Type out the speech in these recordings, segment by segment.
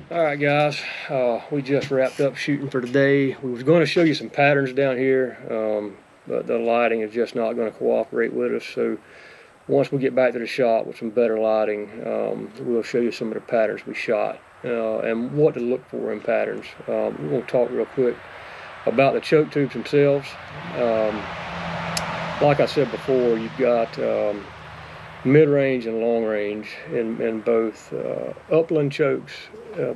All right, guys, we just wrapped up shooting for today. We was going to show you some patterns down here, but the lighting is just not going to cooperate with us. So once we get back to the shop with some better lighting, we'll show you some of the patterns we shot and what to look for in patterns. We're going to talk real quick about the choke tubes themselves. Like I said before, you've got mid-range and long-range in both upland chokes,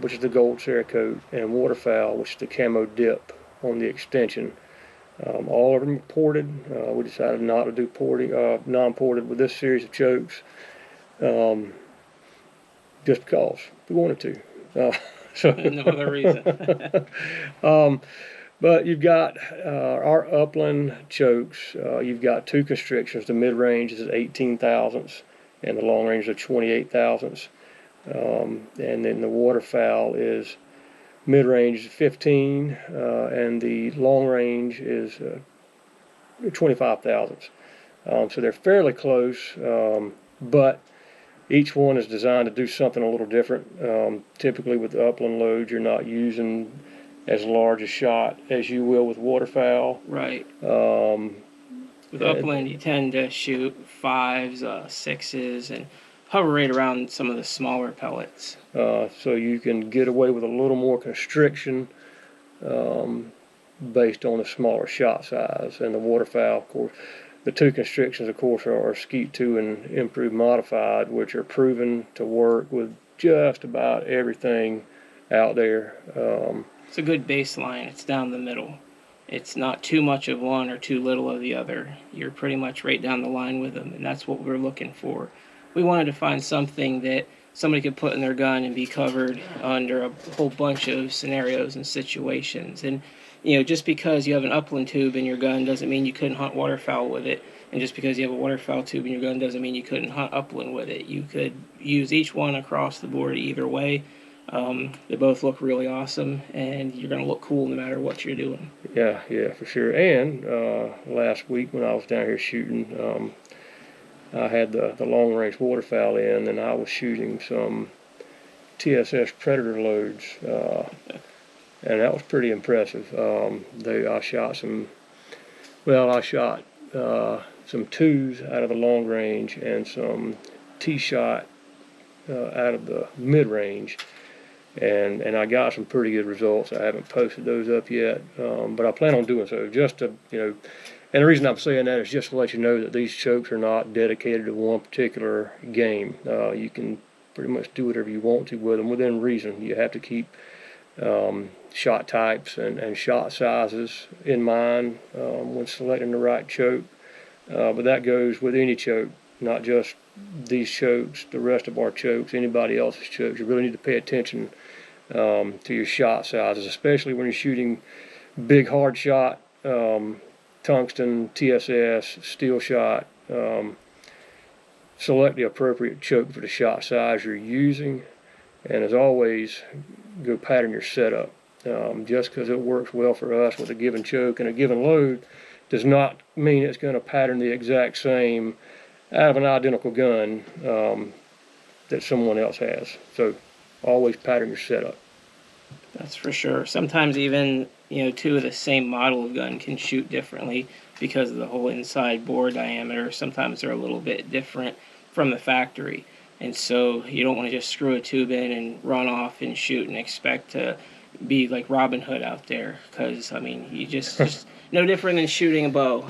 which is the gold Cerakote, and waterfowl, which is the camo dip on the extension. All of them are ported. We decided not to do non-ported with this series of chokes, just because we wanted to. No other reason. But you've got our upland chokes. You've got two constrictions. The mid-range is 18 thousandths, and the long range is 28 thousandths. And then the waterfowl is mid-range is 15, and the long range is 25 thousandths. So they're fairly close, but each one is designed to do something a little different. Typically with upland loads, you're not using as large a shot as you will with waterfowl. Right. With upland, you tend to shoot 5s, 6s, and hover right around some of the smaller pellets. So you can get away with a little more constriction based on a smaller shot size. And the waterfowl, of course, the two constrictions, of course, are Skeet 2 and Improved Modified, which are proven to work with just about everything out there. It's a good baseline. It's down the middle. It's not too much of one or too little of the other. You're pretty much right down the line with them, and that's what we're looking for. We wanted to find something that somebody could put in their gun and be covered under a whole bunch of scenarios and situations. And, just because you have an upland tube in your gun doesn't mean you couldn't hunt waterfowl with it. And just because you have a waterfowl tube in your gun doesn't mean you couldn't hunt upland with it. You could use each one across the board either way. They both look really awesome, and you're going to look cool no matter what you're doing. Yeah, for sure. And last week when I was down here shooting, I had the long-range waterfowl in, and I was shooting some TSS Predator loads, and that was pretty impressive. I shot some 2s out of the long range and some T-shot out of the mid-range. And I got some pretty good results. I haven't posted those up yet, but I plan on doing so. Just to, and the reason I'm saying that is just to let you know that these chokes are not dedicated to one particular game. You can pretty much do whatever you want to with them within reason. You have to keep shot types and shot sizes in mind when selecting the right choke. But that goes with any choke, not just these chokes, the rest of our chokes, anybody else's chokes. You really need to pay attention to your shot sizes, especially when you're shooting big hard shot, tungsten, TSS, steel shot. Select the appropriate choke for the shot size you're using, and as always, go pattern your setup. Just because it works well for us with a given choke and a given load does not mean it's going to pattern the exact same out of an identical gun that someone else has. So always pattern your setup. That's for sure. Sometimes even, two of the same model of gun can shoot differently because of the whole inside bore diameter. Sometimes they're a little bit different from the factory. And so you don't want to just screw a tube in and run off and shoot and expect to be like Robin Hood out there. Because, you just no different than shooting a bow.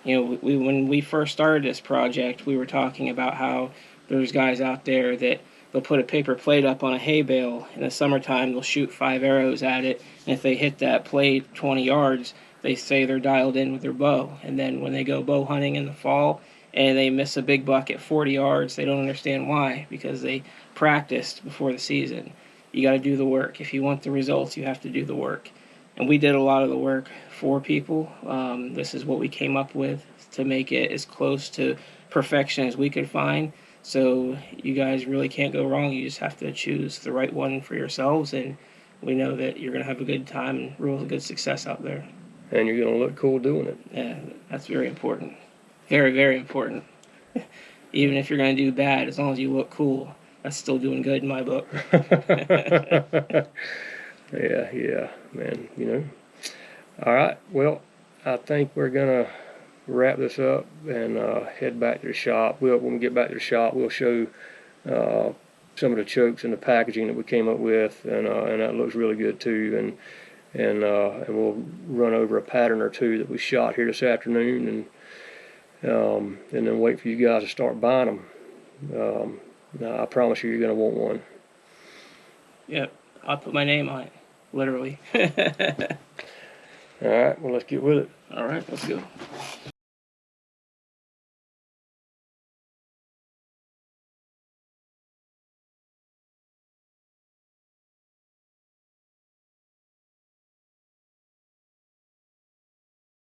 When we first started this project, we were talking about how there's guys out there that they'll put a paper plate up on a hay bale. In the summertime, they'll shoot 5 arrows at it, and if they hit that plate 20 yards, they say they're dialed in with their bow. And then when they go bow hunting in the fall and they miss a big buck at 40 yards, they don't understand why, because they practiced before the season. You got to do the work. If you want the results, you have to do the work. And we did a lot of the work for people. This is what we came up with to make it as close to perfection as we could find. So you guys really can't go wrong. You just have to choose the right one for yourselves, and we know that you're going to have a good time and real good success out there. And you're going to look cool doing it. Yeah, that's very important. Very, very important. Even if you're going to do bad, as long as you look cool, That's still doing good in my book. Yeah, man, All right, well, I think we're gonna wrap this up and head back to the shop. When we get back to the shop, we'll show some of the chokes and the packaging that we came up with, and that looks really good too. And we'll run over a pattern or two that we shot here this afternoon, and then wait for you guys to start buying them. Now, I promise you're gonna want one. Yep, I'll put my name on it, literally. All right, well, let's get with it. All right, let's go.